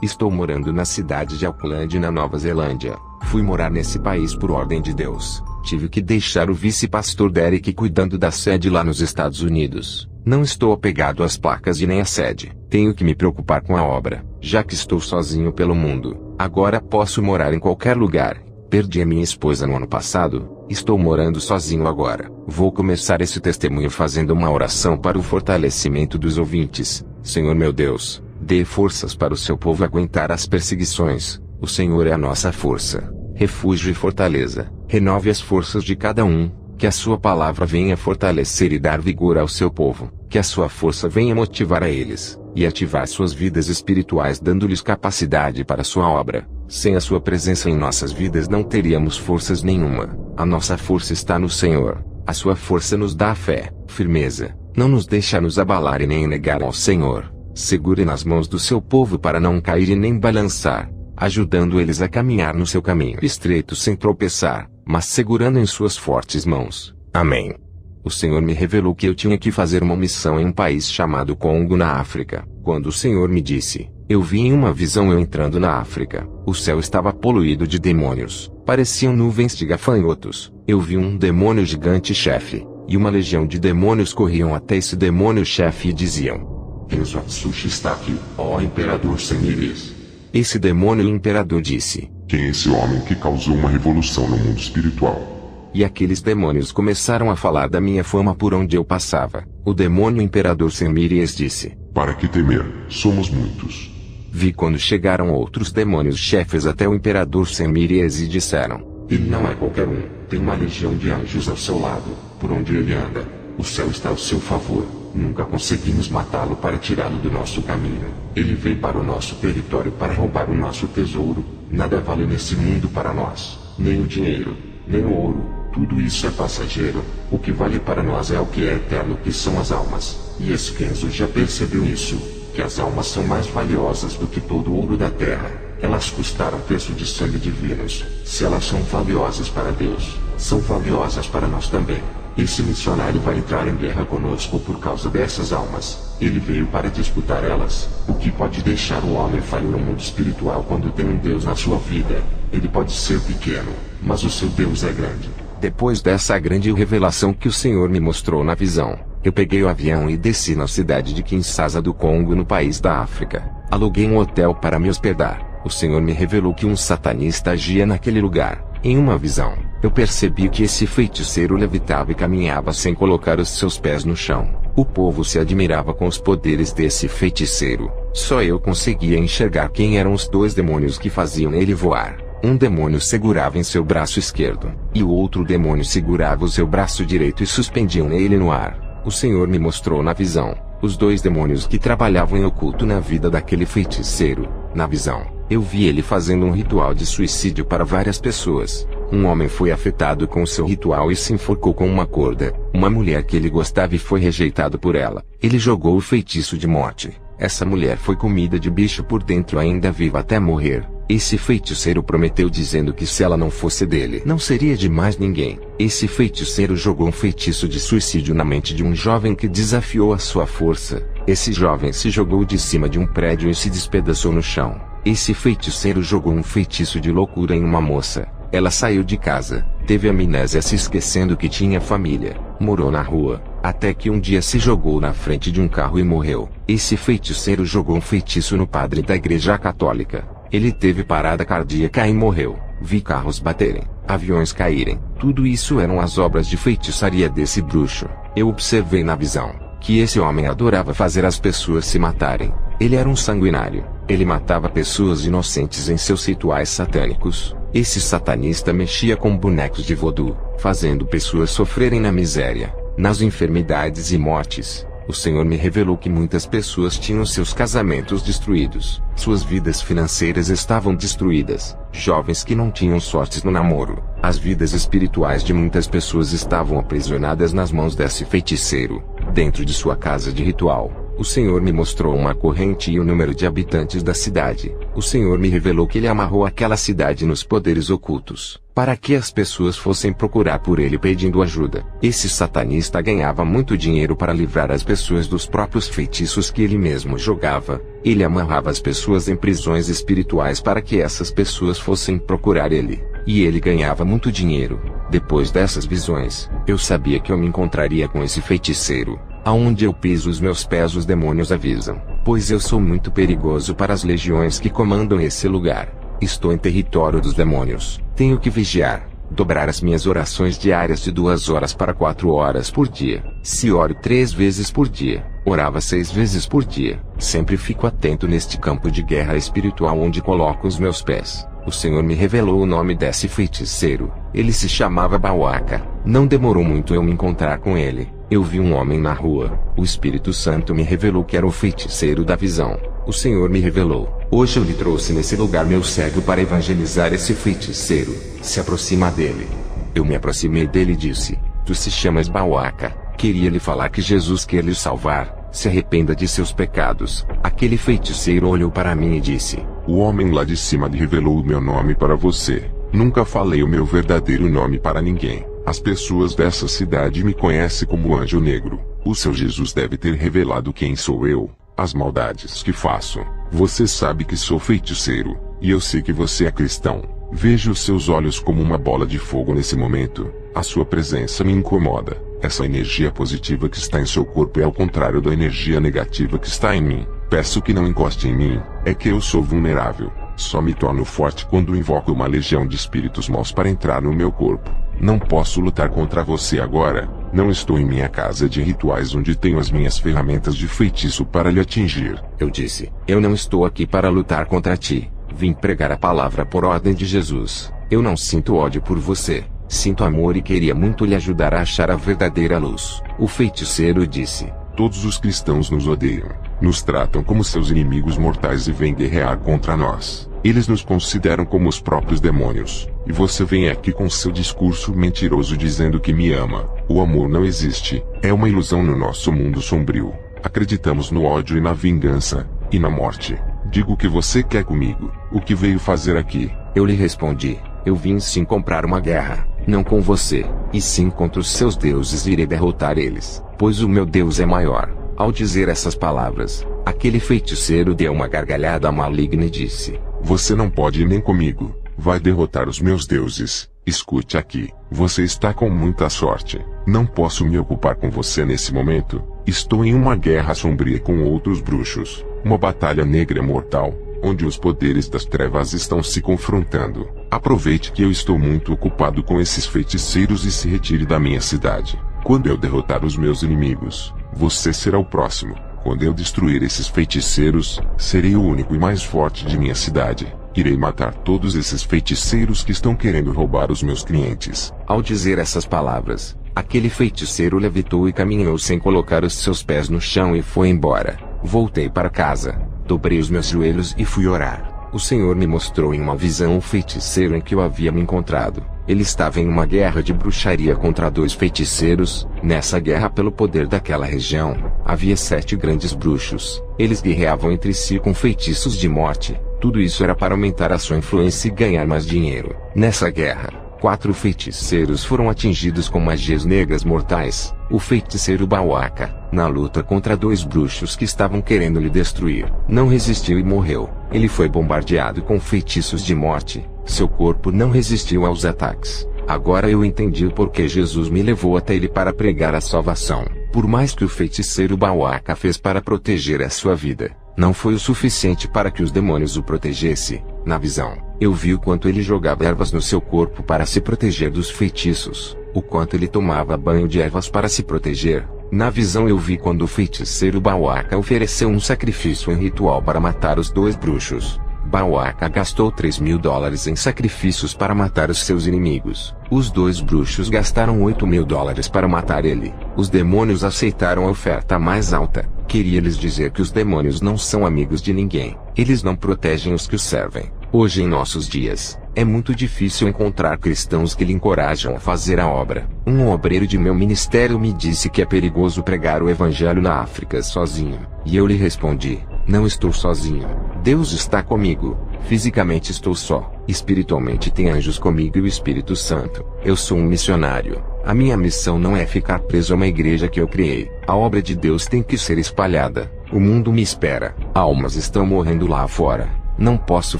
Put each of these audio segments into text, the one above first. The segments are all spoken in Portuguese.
Estou morando na cidade de Auckland, na Nova Zelândia. Fui morar nesse país por ordem de Deus. Tive que deixar o vice-pastor Derek cuidando da sede lá nos Estados Unidos. Não estou apegado às placas e nem à sede. Tenho que me preocupar com a obra, já que estou sozinho pelo mundo. Agora posso morar em qualquer lugar. Perdi a minha esposa no ano passado. Estou morando sozinho agora. Vou começar esse testemunho fazendo uma oração para o fortalecimento dos ouvintes. Senhor meu Deus, dê forças para o seu povo aguentar as perseguições. O Senhor é a nossa força, refúgio e fortaleza. Renove as forças de cada um. Que a sua palavra venha fortalecer e dar vigor ao seu povo. Que a sua força venha motivar a eles, e ativar suas vidas espirituais, dando-lhes capacidade para a sua obra. Sem a sua presença em nossas vidas não teríamos forças nenhuma. A nossa força está no Senhor. A sua força nos dá fé, firmeza. Não nos deixa nos abalar e nem negar ao Senhor. Segure nas mãos do seu povo para não cair e nem balançar, ajudando eles a caminhar no seu caminho estreito sem tropeçar, mas segurando em suas fortes mãos. Amém. O Senhor me revelou que eu tinha que fazer uma missão em um país chamado Congo, na África. Quando o Senhor me disse, eu vi em uma visão eu entrando na África. O céu estava poluído de demônios. Pareciam nuvens de gafanhotos. Eu vi um demônio gigante chefe, e uma legião de demônios corriam até esse demônio chefe e diziam: Enzo Atsushi está aqui, ó Imperador Semires. Esse demônio imperador disse: Quem é esse homem que causou uma revolução no mundo espiritual? E aqueles demônios começaram a falar da minha fama por onde eu passava. O demônio imperador Semires disse: Para que temer? Somos muitos. Vi quando chegaram outros demônios chefes até o imperador Semires e disseram: Ele não é qualquer um, tem uma legião de anjos ao seu lado, por onde ele anda. O céu está ao seu favor. Nunca conseguimos matá-lo para tirá-lo do nosso caminho. Ele veio para o nosso território para roubar o nosso tesouro. Nada vale nesse mundo para nós, nem o dinheiro, nem o ouro. Tudo isso é passageiro. O que vale para nós é o que é eterno, que são as almas. E esse Kenzo já percebeu isso, que as almas são mais valiosas do que todo o ouro da terra. Elas custaram preço de sangue divinos. Se elas são valiosas para Deus, são valiosas para nós também. Esse missionário vai entrar em guerra conosco por causa dessas almas. Ele veio para disputar elas. O que pode deixar o homem falho no mundo espiritual quando tem um Deus na sua vida? Ele pode ser pequeno, mas o seu Deus é grande. Depois dessa grande revelação que o Senhor me mostrou na visão, eu peguei o avião e desci na cidade de Kinshasa do Congo, no país da África. Aluguei um hotel para me hospedar. O Senhor me revelou que um satanista agia naquele lugar. Em uma visão, eu percebi que esse feiticeiro levitava e caminhava sem colocar os seus pés no chão. O povo se admirava com os poderes desse feiticeiro. Só eu conseguia enxergar quem eram os dois demônios que faziam ele voar. Um demônio segurava em seu braço esquerdo, e o outro demônio segurava o seu braço direito e suspendiam ele no ar. O Senhor me mostrou na visão os dois demônios que trabalhavam em oculto na vida daquele feiticeiro. Na visão, eu vi ele fazendo um ritual de suicídio para várias pessoas. Um homem foi afetado com o seu ritual e se enforcou com uma corda. Uma mulher que ele gostava e foi rejeitado por ela. Ele jogou o feitiço de morte. Essa mulher foi comida de bicho por dentro, ainda viva até morrer. Esse feiticeiro prometeu dizendo que se ela não fosse dele, não seria de mais ninguém. Esse feiticeiro jogou um feitiço de suicídio na mente de um jovem que desafiou a sua força. Esse jovem se jogou de cima de um prédio e se despedaçou no chão. Esse feiticeiro jogou um feitiço de loucura em uma moça. Ela saiu de casa, teve amnésia, se esquecendo que tinha família, morou na rua, até que um dia se jogou na frente de um carro e morreu. Esse feiticeiro jogou um feitiço no padre da igreja católica. Ele teve parada cardíaca e morreu. Vi carros baterem, aviões caírem. Tudo isso eram as obras de feitiçaria desse bruxo. Eu observei na visão que esse homem adorava fazer as pessoas se matarem. Ele era um sanguinário. Ele matava pessoas inocentes em seus rituais satânicos. Esse satanista mexia com bonecos de voodoo, fazendo pessoas sofrerem na miséria, nas enfermidades e mortes. O Senhor me revelou que muitas pessoas tinham seus casamentos destruídos, suas vidas financeiras estavam destruídas, jovens que não tinham sortes no namoro. As vidas espirituais de muitas pessoas estavam aprisionadas nas mãos desse feiticeiro, dentro de sua casa de ritual. O Senhor me mostrou uma corrente e o número de habitantes da cidade. O Senhor me revelou que ele amarrou aquela cidade nos poderes ocultos, para que as pessoas fossem procurar por ele pedindo ajuda. Esse satanista ganhava muito dinheiro para livrar as pessoas dos próprios feitiços que ele mesmo jogava. Ele amarrava as pessoas em prisões espirituais para que essas pessoas fossem procurar ele. E ele ganhava muito dinheiro. Depois dessas visões, eu sabia que eu me encontraria com esse feiticeiro. Aonde eu piso os meus pés os demônios avisam, pois eu sou muito perigoso para as legiões que comandam esse lugar. Estou em território dos demônios. Tenho que vigiar, dobrar as minhas orações diárias de 2 horas para 4 horas por dia. Se oro 3 vezes por dia, orava 6 vezes por dia. Sempre fico atento neste campo de guerra espiritual onde coloco os meus pés. O Senhor me revelou o nome desse feiticeiro. Ele se chamava Bauaca. Não demorou muito eu me encontrar com ele. Eu vi um homem na rua. O Espírito Santo me revelou que era o feiticeiro da visão. O Senhor me revelou. Hoje eu lhe trouxe nesse lugar meu cego para evangelizar esse feiticeiro. Se aproxima dele. Eu me aproximei dele e disse: Tu se chamas Bauaca. Queria lhe falar que Jesus quer lhe salvar. Se arrependa de seus pecados. Aquele feiticeiro olhou para mim e disse: O homem lá de cima lhe revelou o meu nome para você. Nunca falei o meu verdadeiro nome para ninguém. As pessoas dessa cidade me conhecem como Anjo Negro. O seu Jesus deve ter revelado quem sou eu, as maldades que faço. Você sabe que sou feiticeiro, e eu sei que você é cristão. Vejo os seus olhos como uma bola de fogo nesse momento. A sua presença me incomoda. Essa energia positiva que está em seu corpo é ao contrário da energia negativa que está em mim. Peço que não encoste em mim. É que eu sou vulnerável. Só me torno forte quando invoco uma legião de espíritos maus para entrar no meu corpo. Não posso lutar contra você agora. Não estou em minha casa de rituais onde tenho as minhas ferramentas de feitiço para lhe atingir. Eu disse: Eu não estou aqui para lutar contra ti. Vim pregar a palavra por ordem de Jesus. Eu não sinto ódio por você. Sinto amor e queria muito lhe ajudar a achar a verdadeira luz. O feiticeiro disse: Todos os cristãos nos odeiam. Nos tratam como seus inimigos mortais e vêm guerrear contra nós. Eles nos consideram como os próprios demônios. E você vem aqui com seu discurso mentiroso dizendo que me ama. O amor não existe. É uma ilusão no nosso mundo sombrio. Acreditamos no ódio e na vingança. E na morte. Diga o que você quer comigo. O que veio fazer aqui? Eu lhe respondi: Eu vim sim comprar uma guerra. Não com você, e sim contra os seus deuses, e irei derrotar eles, pois o meu Deus é maior. Ao dizer essas palavras, aquele feiticeiro deu uma gargalhada maligna e disse: Você não pode ir nem comigo. Vai derrotar os meus deuses. Escute aqui. Você está com muita sorte. Não posso me ocupar com você nesse momento. Estou em uma guerra sombria com outros bruxos. Uma batalha negra mortal, onde os poderes das trevas estão se confrontando. Aproveite que eu estou muito ocupado com esses feiticeiros e se retire da minha cidade. Quando eu derrotar os meus inimigos, você será o próximo. Quando eu destruir esses feiticeiros, serei o único e mais forte de minha cidade. Irei matar todos esses feiticeiros que estão querendo roubar os meus clientes. Ao dizer essas palavras, aquele feiticeiro levitou e caminhou sem colocar os seus pés no chão e foi embora. Voltei para casa, dobrei os meus joelhos e fui orar. O Senhor me mostrou em uma visão o feiticeiro em que eu havia me encontrado. Ele estava em uma guerra de bruxaria contra 2 feiticeiros. Nessa guerra, pelo poder daquela região, havia 7 grandes bruxos. Eles guerreavam entre si com feitiços de morte. Tudo isso era para aumentar a sua influência e ganhar mais dinheiro. Nessa guerra, 4 feiticeiros foram atingidos com magias negras mortais. O feiticeiro Bauaca, na luta contra 2 bruxos que estavam querendo lhe destruir, não resistiu e morreu. Ele foi bombardeado com feitiços de morte. Seu corpo não resistiu aos ataques. Agora eu entendi o porquê Jesus me levou até ele para pregar a salvação. Por mais que o feiticeiro Bauaca fez para proteger a sua vida, não foi o suficiente para que os demônios o protegessem. Na visão, eu vi o quanto ele jogava ervas no seu corpo para se proteger dos feitiços, o quanto ele tomava banho de ervas para se proteger. Na visão eu vi quando o feiticeiro Bauaca ofereceu um sacrifício em ritual para matar os 2 bruxos. Bauaca gastou $3.000 em sacrifícios para matar os seus inimigos. Os 2 bruxos gastaram $8.000 para matar ele. Os demônios aceitaram a oferta mais alta. Queria lhes dizer que os demônios não são amigos de ninguém. Eles não protegem os que os servem. Hoje em nossos dias, É muito difícil encontrar cristãos que lhe encorajam a fazer a obra. Um obreiro de meu ministério me disse que é perigoso pregar o evangelho na África sozinho. E eu lhe respondi: não estou sozinho. Deus está comigo. Fisicamente estou só. Espiritualmente tem anjos comigo e o Espírito Santo. Eu sou um missionário. A minha missão não é ficar preso a uma igreja que eu criei. A obra de Deus tem que ser espalhada. O mundo me espera. Almas estão morrendo lá fora. Não posso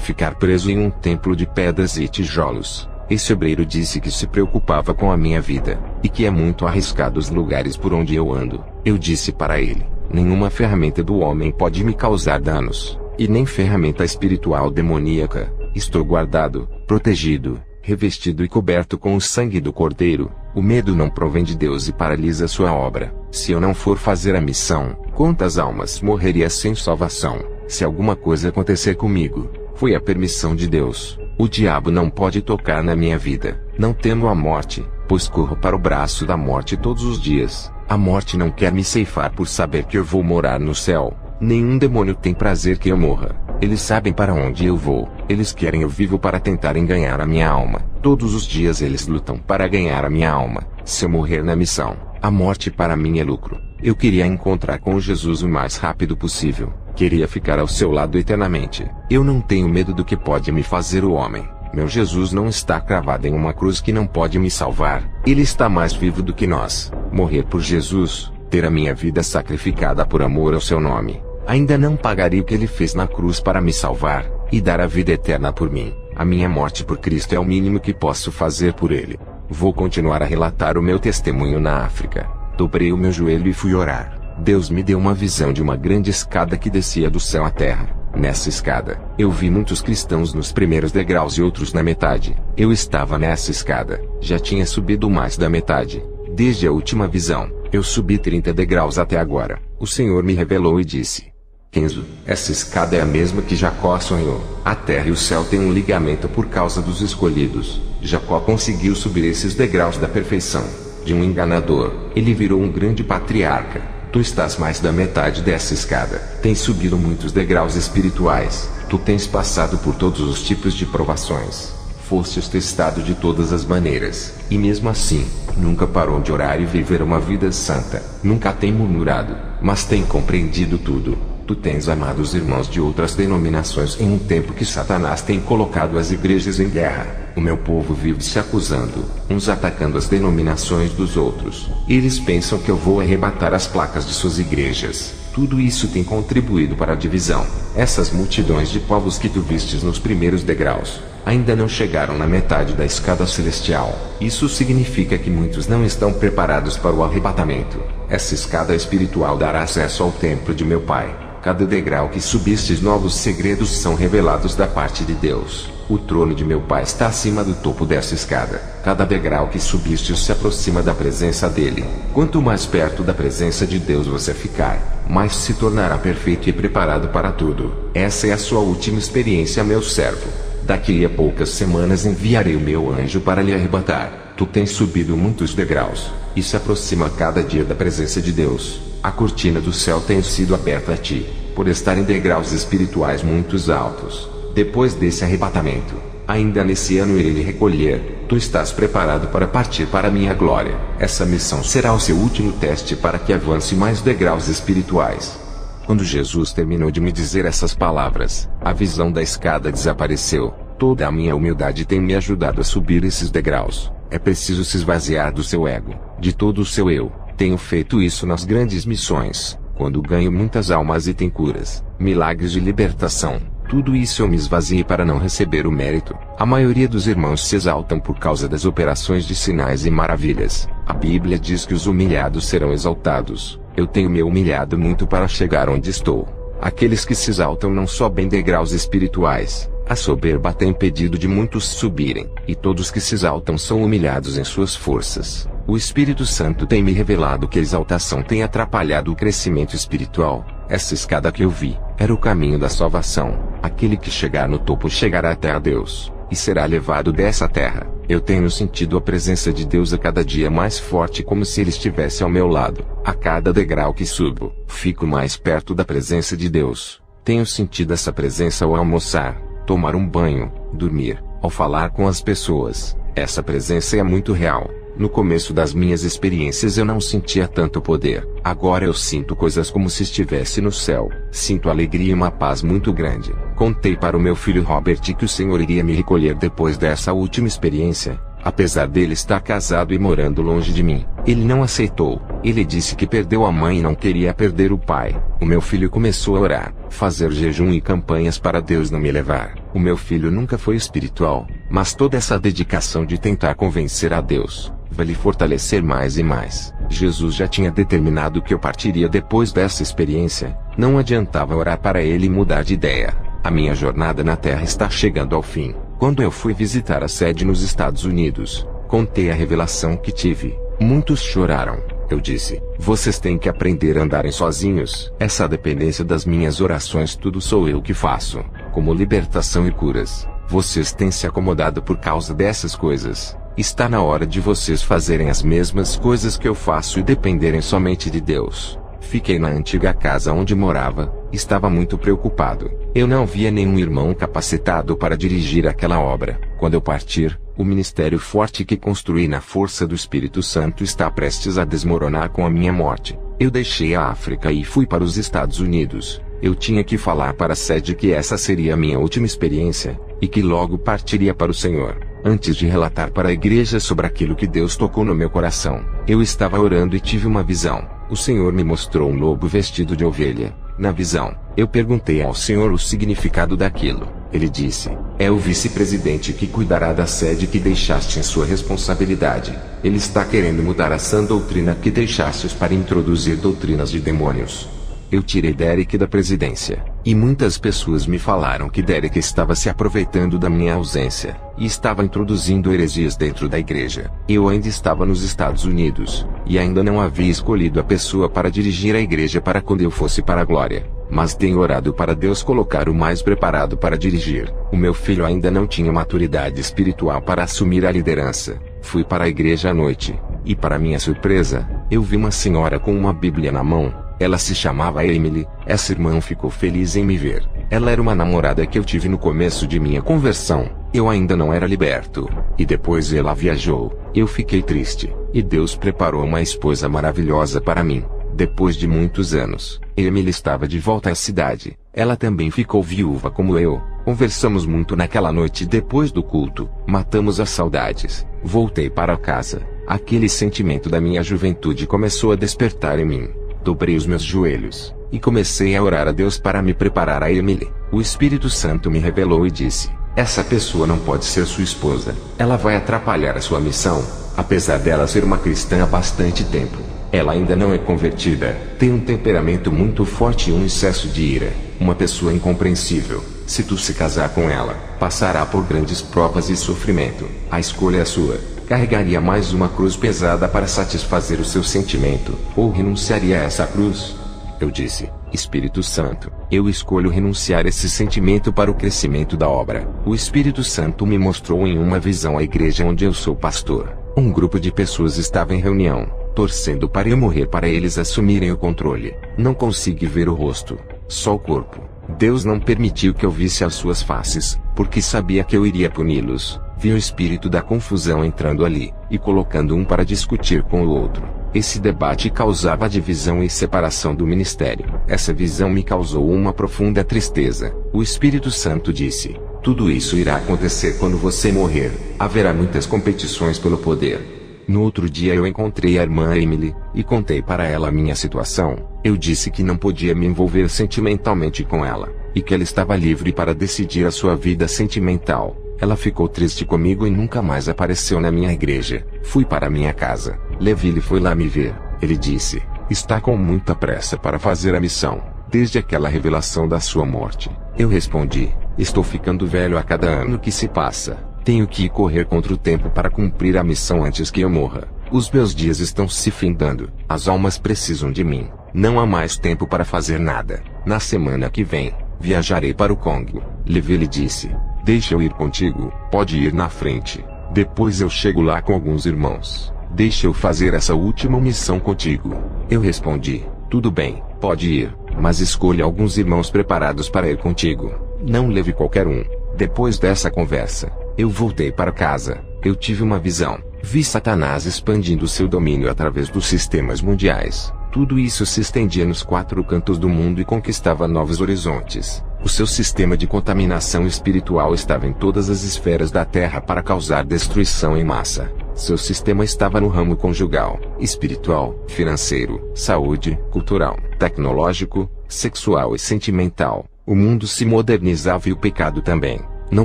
ficar preso em um templo de pedras e tijolos. Esse obreiro disse que se preocupava com a minha vida, e que é muito arriscado os lugares por onde eu ando. Eu disse para ele: nenhuma ferramenta do homem pode me causar danos, e nem ferramenta espiritual demoníaca. Estou guardado, protegido, revestido e coberto com o sangue do Cordeiro. O medo não provém de Deus e paralisa sua obra. Se eu não for fazer a missão, quantas almas morreria sem salvação? Se alguma coisa acontecer comigo, foi a permissão de Deus. O diabo não pode tocar na minha vida. Não temo a morte, pois corro para o braço da morte todos os dias. A morte não quer me ceifar por saber que eu vou morar no céu. Nenhum demônio tem prazer que eu morra. Eles sabem para onde eu vou. Eles querem eu vivo para tentarem ganhar a minha alma. Todos os dias eles lutam para ganhar a minha alma. Se eu morrer na missão, a morte para mim é lucro. Eu queria encontrar com Jesus o mais rápido possível. Queria ficar ao seu lado eternamente. Eu não tenho medo do que pode me fazer o homem. Meu Jesus não está cravado em uma cruz que não pode me salvar. Ele está mais vivo do que nós. Morrer por Jesus, ter a minha vida sacrificada por amor ao seu nome, ainda não pagaria o que ele fez na cruz para me salvar, e dar a vida eterna por mim. A minha morte por Cristo é o mínimo que posso fazer por ele. Vou continuar a relatar o meu testemunho na África. Dobrei o meu joelho e fui orar. Deus me deu uma visão de uma grande escada que descia do céu à terra. Nessa escada, eu vi muitos cristãos nos primeiros degraus e outros na metade. Eu estava nessa escada. Já tinha subido mais da metade. Desde a última visão, eu subi 30 degraus até agora. O Senhor me revelou e disse: Kenzo, essa escada é a mesma que Jacó sonhou. A terra e o céu têm um ligamento por causa dos escolhidos. Jacó conseguiu subir esses degraus da perfeição. De um enganador, ele virou um grande patriarca. Tu estás mais da metade dessa escada. Tens subido muitos degraus espirituais. Tu tens passado por todos os tipos de provações. Fostes testado de todas as maneiras. E mesmo assim, nunca parou de orar e viver uma vida santa. Nunca tem murmurado, mas tem compreendido tudo. Tu tens amado os irmãos de outras denominações em um tempo que Satanás tem colocado as igrejas em guerra. O meu povo vive se acusando, uns atacando as denominações dos outros. Eles pensam que eu vou arrebatar as placas de suas igrejas. Tudo isso tem contribuído para a divisão. Essas multidões de povos que tu vistes nos primeiros degraus ainda não chegaram na metade da escada celestial. Isso significa que muitos não estão preparados para o arrebatamento. Essa escada espiritual dará acesso ao templo de meu Pai. Cada degrau que subistes, novos segredos são revelados da parte de Deus. O trono de meu Pai está acima do topo dessa escada. Cada degrau que subistes se aproxima da presença dele. Quanto mais perto da presença de Deus você ficar, mais se tornará perfeito e preparado para tudo. Essa é a sua última experiência, meu servo. Daqui a poucas semanas enviarei o meu anjo para lhe arrebatar. Tu tens subido muitos degraus, e se aproxima cada dia da presença de Deus. A cortina do céu tem sido aberta a ti, por estar em degraus espirituais muito altos. Depois desse arrebatamento, ainda nesse ano irei lhe recolher. Tu estás preparado para partir para a minha glória. Essa missão será o seu último teste para que avance mais degraus espirituais. Quando Jesus terminou de me dizer essas palavras, a visão da escada desapareceu. Toda a minha humildade tem me ajudado a subir esses degraus. É preciso se esvaziar do seu ego, de todo o seu eu. Tenho feito isso nas grandes missões, quando ganho muitas almas e tem curas, milagres de libertação. Tudo isso eu me esvaziei para não receber o mérito. A maioria dos irmãos se exaltam por causa das operações de sinais e maravilhas. A Bíblia diz que os humilhados serão exaltados. Eu tenho me humilhado muito para chegar onde estou. Aqueles que se exaltam não sobem degraus espirituais. A soberba tem impedido de muitos subirem, e todos que se exaltam são humilhados em suas forças. O Espírito Santo tem me revelado que a exaltação tem atrapalhado o crescimento espiritual. Essa escada que eu vi, era o caminho da salvação. Aquele que chegar no topo chegará até a Deus, e será levado dessa terra. Eu tenho sentido a presença de Deus a cada dia mais forte, como se Ele estivesse ao meu lado. A cada degrau que subo, fico mais perto da presença de Deus. Tenho sentido essa presença ao almoçar, tomar um banho, dormir, Ao falar com as pessoas, essa presença é muito real. No começo das minhas experiências eu não sentia tanto poder. Agora eu sinto coisas como se estivesse no céu. Sinto alegria e uma paz muito grande. Contei para o meu filho Robert que o Senhor iria me recolher depois dessa última experiência. Apesar dele estar casado e morando longe de mim, ele não aceitou. Ele disse que perdeu a mãe e não queria perder o pai. O meu filho começou a orar, fazer jejum e campanhas para Deus não me levar. O meu filho nunca foi espiritual, mas toda essa dedicação de tentar convencer a Deus vai lhe fortalecer mais e mais. Jesus já tinha determinado que eu partiria depois dessa experiência. Não adiantava orar para ele mudar de ideia. A minha jornada na Terra está chegando ao fim. Quando eu fui visitar a sede nos Estados Unidos, contei a revelação que tive. Muitos choraram. Eu disse: vocês têm que aprender a andarem sozinhos. Essa dependência das minhas orações tudo sou eu que faço, como libertação e curas. Vocês têm se acomodado por causa dessas coisas. Está na hora de vocês fazerem as mesmas coisas que eu faço e dependerem somente de Deus. Fiquei na antiga casa onde morava. Estava muito preocupado. Eu não via nenhum irmão capacitado para dirigir aquela obra. Quando eu partir, o ministério forte que construí na força do Espírito Santo está prestes a desmoronar com a minha morte. Eu deixei a África e fui para os Estados Unidos. Eu tinha que falar para a sede que essa seria a minha última experiência, e que logo partiria para o Senhor. Antes de relatar para a igreja sobre aquilo que Deus tocou no meu coração, eu estava orando e tive uma visão. O Senhor me mostrou um lobo vestido de ovelha. Na visão, eu perguntei ao Senhor o significado daquilo. Ele disse: é o vice-presidente que cuidará da sede que deixaste em sua responsabilidade. Ele está querendo mudar a sã doutrina que deixastes para introduzir doutrinas de demônios. Eu tirei Derek da presidência, e muitas pessoas me falaram que Derek estava se aproveitando da minha ausência, e estava introduzindo heresias dentro da igreja. Eu ainda estava nos Estados Unidos, e ainda não havia escolhido a pessoa para dirigir a igreja para quando eu fosse para a glória. Mas tenho orado para Deus colocar o mais preparado para dirigir. O meu filho ainda não tinha maturidade espiritual para assumir a liderança. Fui para a igreja à noite, e para minha surpresa, eu vi uma senhora com uma Bíblia na mão. Ela se chamava Emily. Essa irmã ficou feliz em me ver. Ela era uma namorada que eu tive no começo de minha conversão. Eu ainda não era liberto. E depois ela viajou. Eu fiquei triste. E Deus preparou uma esposa maravilhosa para mim. Depois de muitos anos, Emily estava de volta à cidade. Ela também ficou viúva como eu. Conversamos muito naquela noite depois do culto. Matamos as saudades. Voltei para casa. Aquele sentimento da minha juventude começou a despertar em mim. Dobrei os meus joelhos, e comecei a orar a Deus para me preparar a Emily. O Espírito Santo me revelou e disse: essa pessoa não pode ser sua esposa. Ela vai atrapalhar a sua missão. Apesar dela ser uma cristã há bastante tempo, ela ainda não é convertida. Tem um temperamento muito forte e um excesso de ira. Uma pessoa incompreensível. Se tu se casar com ela, passará por grandes provas e sofrimento. A escolha é sua. Carregaria mais uma cruz pesada para satisfazer o seu sentimento, ou renunciaria a essa cruz? Eu disse: Espírito Santo, eu escolho renunciar esse sentimento para o crescimento da obra. O Espírito Santo me mostrou em uma visão a igreja onde eu sou pastor. Um grupo de pessoas estava em reunião, torcendo para eu morrer para eles assumirem o controle. Não consegui ver o rosto, só o corpo. Deus não permitiu que eu visse as suas faces, porque sabia que eu iria puni-los. Vi o espírito da confusão entrando ali, e colocando um para discutir com o outro. Esse debate causava divisão e separação do ministério. Essa visão me causou uma profunda tristeza. O Espírito Santo disse: tudo isso irá acontecer quando você morrer. Haverá muitas competições pelo poder. No outro dia eu encontrei a irmã Emily, e contei para ela a minha situação. Eu disse que não podia me envolver sentimentalmente com ela, e que ela estava livre para decidir a sua vida sentimental. Ela ficou triste comigo e nunca mais apareceu na minha igreja. Fui para minha casa. Levi foi lá me ver. Ele disse: está com muita pressa para fazer a missão, desde aquela revelação da sua morte. Eu respondi: estou ficando velho a cada ano que se passa. Tenho que correr contra o tempo para cumprir a missão antes que eu morra. Os meus dias estão se findando. As almas precisam de mim. Não há mais tempo para fazer nada. Na semana que vem, viajarei para o Congo. Levi lhe disse: deixa eu ir contigo. Pode ir na frente. Depois eu chego lá com alguns irmãos. Deixa eu fazer essa última missão contigo. Eu respondi: tudo bem, pode ir, mas escolha alguns irmãos preparados para ir contigo. Não leve qualquer um. Depois dessa conversa, Eu voltei para casa. Eu tive uma visão. Vi Satanás expandindo seu domínio através dos sistemas mundiais. Tudo isso se estendia nos 4 cantos do mundo e conquistava novos horizontes. O seu sistema de contaminação espiritual estava em todas as esferas da Terra para causar destruição em massa. Seu sistema estava no ramo conjugal, espiritual, financeiro, saúde, cultural, tecnológico, sexual e sentimental. O mundo se modernizava e o pecado também. Não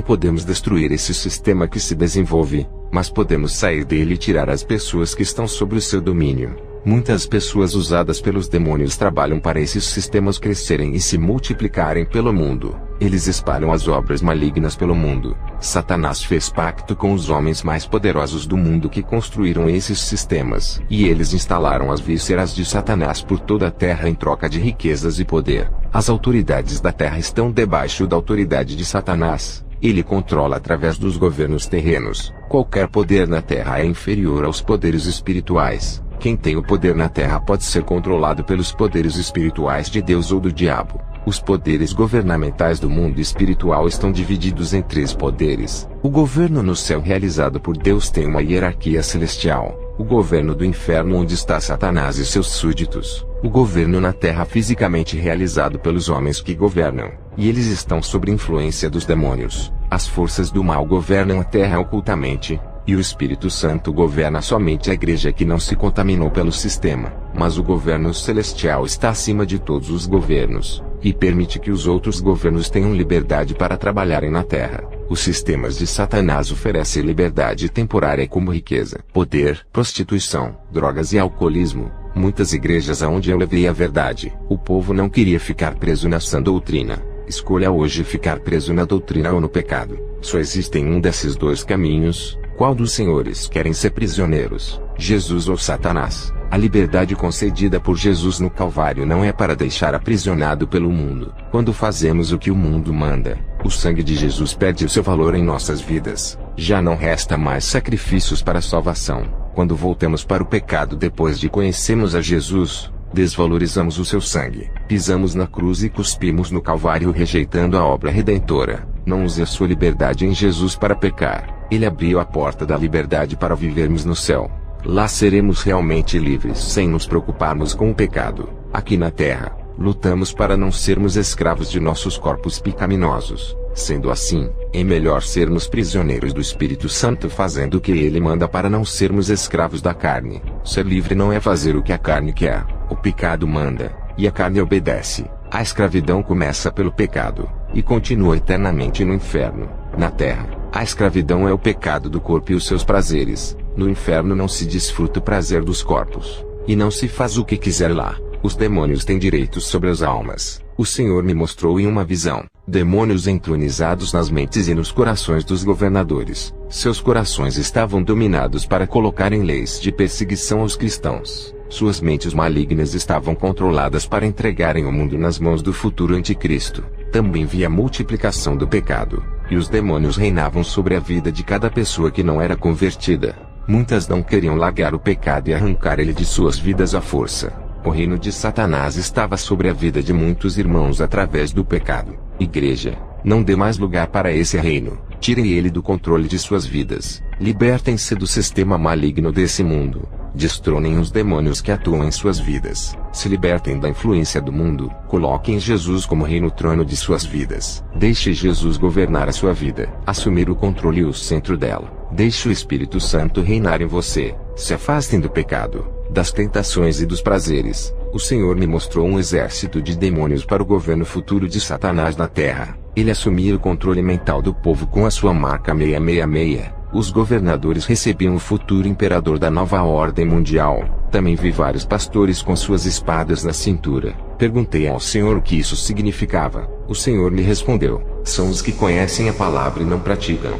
podemos destruir esse sistema que se desenvolve, mas podemos sair dele e tirar as pessoas que estão sob o seu domínio. Muitas pessoas usadas pelos demônios trabalham para esses sistemas crescerem e se multiplicarem pelo mundo. Eles espalham as obras malignas pelo mundo. Satanás fez pacto com os homens mais poderosos do mundo que construíram esses sistemas. E eles instalaram as vísceras de Satanás por toda a terra em troca de riquezas e poder. As autoridades da terra estão debaixo da autoridade de Satanás. Ele controla através dos governos terrenos. Qualquer poder na terra é inferior aos poderes espirituais. Quem tem o poder na terra pode ser controlado pelos poderes espirituais de Deus ou do diabo. Os poderes governamentais do mundo espiritual estão divididos em 3 poderes. O governo no céu realizado por Deus tem uma hierarquia celestial. O governo do inferno onde está Satanás e seus súditos. O governo na terra fisicamente realizado pelos homens que governam. E eles estão sob influência dos demônios. As forças do mal governam a terra ocultamente. E o Espírito Santo governa somente a igreja que não se contaminou pelo sistema. Mas o governo celestial está acima de todos os governos, e permite que os outros governos tenham liberdade para trabalharem na terra. Os sistemas de Satanás oferecem liberdade temporária como riqueza, poder, prostituição, drogas e alcoolismo. Muitas igrejas aonde eu levei a verdade, o povo não queria ficar preso na sã doutrina. Escolha hoje ficar preso na doutrina ou no pecado. Só existem um desses 2 caminhos. Qual dos senhores querem ser prisioneiros, Jesus ou Satanás? A liberdade concedida por Jesus no Calvário não é para deixar aprisionado pelo mundo. Quando fazemos o que o mundo manda, o sangue de Jesus perde o seu valor em nossas vidas. Já não resta mais sacrifícios para a salvação. Quando voltamos para o pecado depois de conhecermos a Jesus, desvalorizamos o seu sangue, pisamos na cruz e cuspimos no Calvário rejeitando a obra redentora. Não use a sua liberdade em Jesus para pecar. Ele abriu a porta da liberdade para vivermos no céu. Lá seremos realmente livres sem nos preocuparmos com o pecado. Aqui na terra, lutamos para não sermos escravos de nossos corpos pecaminosos. Sendo assim, é melhor sermos prisioneiros do Espírito Santo fazendo o que ele manda para não sermos escravos da carne. Ser livre não é fazer o que a carne quer. O pecado manda, e a carne obedece. A escravidão começa pelo pecado, e continua eternamente no inferno. Na terra, a escravidão é o pecado do corpo e os seus prazeres. No inferno não se desfruta o prazer dos corpos, e não se faz o que quiser lá. Os demônios têm direitos sobre as almas. O Senhor me mostrou em uma visão, demônios entronizados nas mentes e nos corações dos governadores. Seus corações estavam dominados para colocarem leis de perseguição aos cristãos. Suas mentes malignas estavam controladas para entregarem o mundo nas mãos do futuro anticristo. Também vi a multiplicação do pecado, e os demônios reinavam sobre a vida de cada pessoa que não era convertida. Muitas não queriam largar o pecado e arrancar ele de suas vidas à força. O reino de Satanás estava sobre a vida de muitos irmãos através do pecado. Igreja, não dê mais lugar para esse reino. Tirem ele do controle de suas vidas. Libertem-se do sistema maligno desse mundo. Destronem os demônios que atuam em suas vidas. Se libertem da influência do mundo. Coloquem Jesus como rei no trono de suas vidas. Deixe Jesus governar a sua vida. Assumir o controle e o centro dela. Deixe o Espírito Santo reinar em você. Se afastem do pecado, das tentações e dos prazeres. O Senhor me mostrou um exército de demônios para o governo futuro de Satanás na terra. Ele assumia o controle mental do povo com a sua marca 666. Os governadores recebiam o futuro imperador da nova ordem mundial. Também vi vários pastores com suas espadas na cintura. Perguntei ao Senhor o que isso significava. O Senhor me respondeu: são os que conhecem a palavra e não praticam.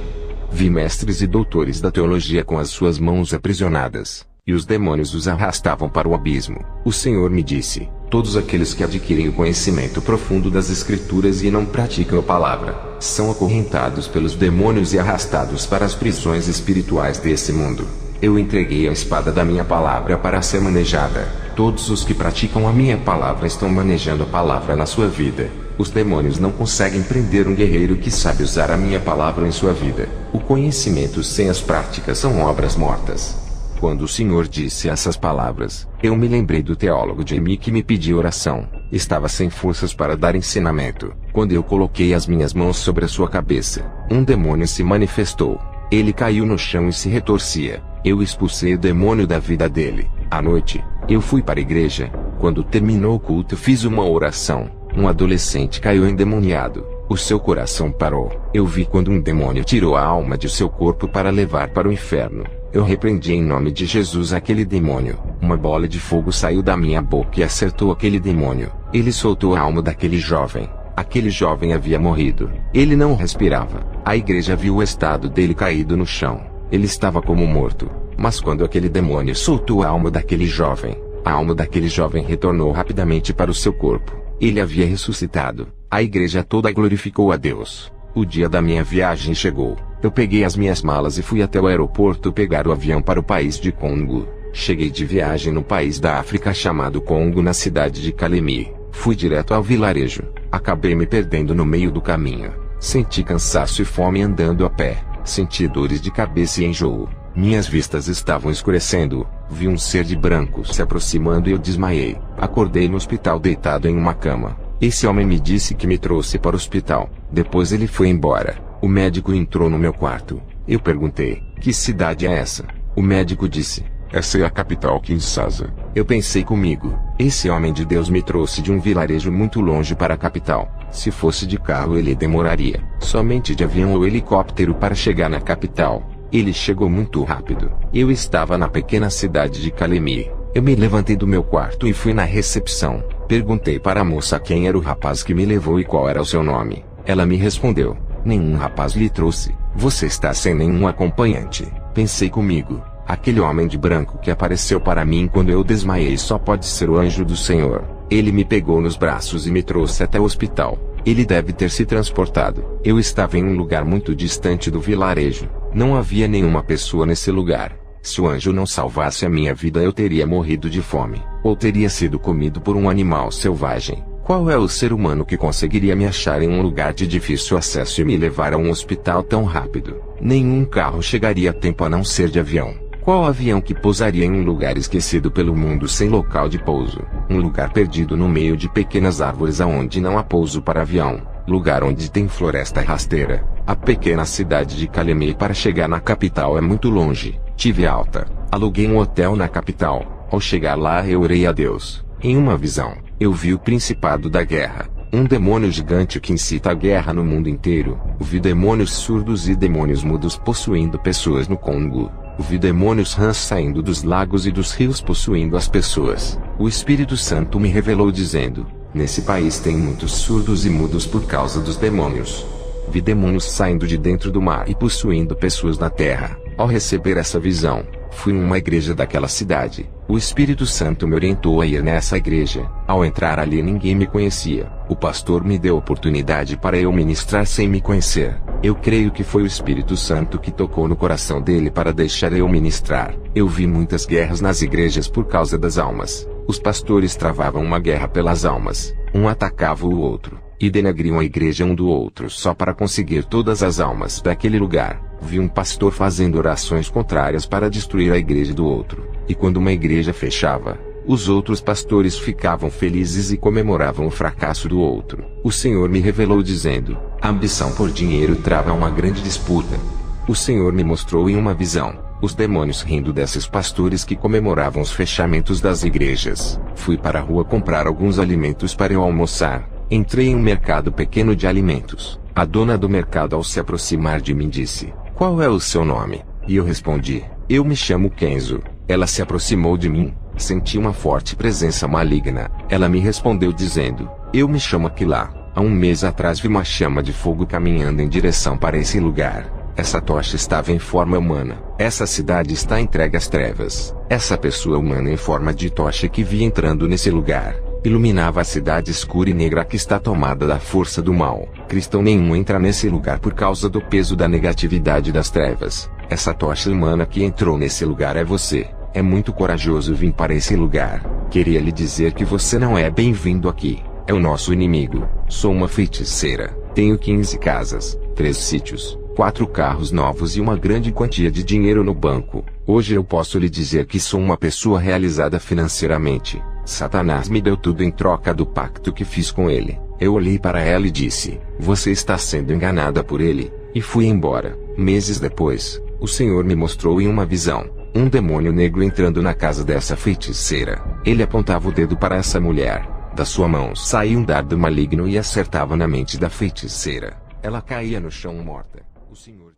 Vi mestres e doutores da teologia com as suas mãos aprisionadas, e os demônios os arrastavam para o abismo. O Senhor me disse: todos aqueles que adquirem o conhecimento profundo das Escrituras e não praticam a palavra, são acorrentados pelos demônios e arrastados para as prisões espirituais desse mundo. Eu entreguei a espada da minha palavra para ser manejada. Todos os que praticam a minha palavra estão manejando a palavra na sua vida. Os demônios não conseguem prender um guerreiro que sabe usar a minha palavra em sua vida. O conhecimento sem as práticas são obras mortas. Quando o Senhor disse essas palavras, eu me lembrei do teólogo Jamie que me pediu oração. Estava sem forças para dar ensinamento. Quando eu coloquei as minhas mãos sobre a sua cabeça, um demônio se manifestou. Ele caiu no chão e se retorcia. Eu expulsei o demônio da vida dele. À noite, eu fui para a igreja. Quando terminou o culto, fiz uma oração. Um adolescente caiu endemoniado. O seu coração parou. Eu vi quando um demônio tirou a alma de seu corpo para levar para o inferno. Eu repreendi em nome de Jesus aquele demônio. Uma bola de fogo saiu da minha boca e acertou aquele demônio. Ele soltou a alma daquele jovem. Aquele jovem havia morrido. Ele não respirava. A igreja viu o estado dele caído no chão. Ele estava como morto. Mas quando aquele demônio soltou a alma daquele jovem, a alma daquele jovem retornou rapidamente para o seu corpo. Ele havia ressuscitado. A igreja toda glorificou a Deus. O dia da minha viagem chegou. Eu peguei as minhas malas e fui até o aeroporto pegar o avião para o país de Congo. Cheguei de viagem no país da África chamado Congo na cidade de Kalemi. Fui direto ao vilarejo. Acabei me perdendo no meio do caminho. Senti cansaço e fome andando a pé. Senti dores de cabeça e enjoo. Minhas vistas estavam escurecendo. Vi um ser de branco se aproximando e eu desmaiei. Acordei no hospital deitado em uma cama. Esse homem me disse que me trouxe para o hospital. Depois ele foi embora. O médico entrou no meu quarto. Eu perguntei: que cidade é essa? O médico disse: essa é a capital, Kinshasa. Eu pensei comigo: esse homem de Deus me trouxe de um vilarejo muito longe para a capital. Se fosse de carro ele demoraria somente de avião ou helicóptero para chegar na capital. Ele chegou muito rápido. Eu estava na pequena cidade de Kalemi. Eu me levantei do meu quarto e fui na recepção. Perguntei para a moça quem era o rapaz que me levou e qual era o seu nome. Ela me respondeu: nenhum rapaz lhe trouxe. Você está sem nenhum acompanhante. Pensei comigo: aquele homem de branco que apareceu para mim quando eu desmaiei só pode ser o anjo do Senhor. Ele me pegou nos braços e me trouxe até o hospital. Ele deve ter se transportado. Eu estava em um lugar muito distante do vilarejo. Não havia nenhuma pessoa nesse lugar. Se o anjo não salvasse a minha vida, eu teria morrido de fome, ou teria sido comido por um animal selvagem. Qual é o ser humano que conseguiria me achar em um lugar de difícil acesso e me levar a um hospital tão rápido? Nenhum carro chegaria a tempo a não ser de avião. Qual avião que pousaria em um lugar esquecido pelo mundo sem local de pouso? Um lugar perdido no meio de pequenas árvores aonde não há pouso para avião. Lugar onde tem floresta rasteira. A pequena cidade de Kalemi para chegar na capital é muito longe. Tive alta. Aluguei um hotel na capital. Ao chegar lá eu orei a Deus. Em uma visão, eu vi o principado da guerra. Um demônio gigante que incita a guerra no mundo inteiro. Vi demônios surdos e demônios mudos possuindo pessoas no Congo. Vi demônios rãs saindo dos lagos e dos rios possuindo as pessoas. O Espírito Santo me revelou dizendo: nesse país tem muitos surdos e mudos por causa dos demônios. Vi demônios saindo de dentro do mar e possuindo pessoas na terra. Ao receber essa visão, fui em uma igreja daquela cidade. O Espírito Santo me orientou a ir nessa igreja. Ao entrar ali ninguém me conhecia. O pastor me deu oportunidade para eu ministrar sem me conhecer. Eu creio que foi o Espírito Santo que tocou no coração dele para deixar eu ministrar. Eu vi muitas guerras nas igrejas por causa das almas. Os pastores travavam uma guerra pelas almas. Um atacava o outro, e denegriam a igreja um do outro só para conseguir todas as almas daquele lugar. Vi um pastor fazendo orações contrárias para destruir a igreja do outro. E quando uma igreja fechava, os outros pastores ficavam felizes e comemoravam o fracasso do outro. O Senhor me revelou dizendo: a ambição por dinheiro trava uma grande disputa. O Senhor me mostrou em uma visão os demônios rindo desses pastores que comemoravam os fechamentos das igrejas. Fui para a rua comprar alguns alimentos para eu almoçar. Entrei em um mercado pequeno de alimentos. A dona do mercado, ao se aproximar de mim, disse: qual é o seu nome? E eu respondi: eu me chamo Kenzo. Ela se aproximou de mim. Senti uma forte presença maligna. Ela me respondeu dizendo: eu me chamo Aquila. Há um mês atrás vi uma chama de fogo caminhando em direção para esse lugar. Essa tocha estava em forma humana. Essa cidade está entregue às trevas. Essa pessoa humana em forma de tocha que vi entrando nesse lugar iluminava a cidade escura e negra que está tomada da força do mal. Cristão nenhum entra nesse lugar por causa do peso da negatividade das trevas. Essa tocha humana que entrou nesse lugar é você. É muito corajoso vir para esse lugar. Queria lhe dizer que você não é bem-vindo aqui. É o nosso inimigo. Sou uma feiticeira. Tenho 15 casas, 3 sítios, 4 carros novos e uma grande quantia de dinheiro no banco. Hoje eu posso lhe dizer que sou uma pessoa realizada financeiramente. Satanás me deu tudo em troca do pacto que fiz com ele. Eu olhei para ela e disse: você está sendo enganada por ele. E fui embora. Meses depois, o Senhor me mostrou em uma visão um demônio negro entrando na casa dessa feiticeira. Ele apontava o dedo para essa mulher. Da sua mão saía um dardo maligno e acertava na mente da feiticeira. Ela caía no chão morta. O Senhor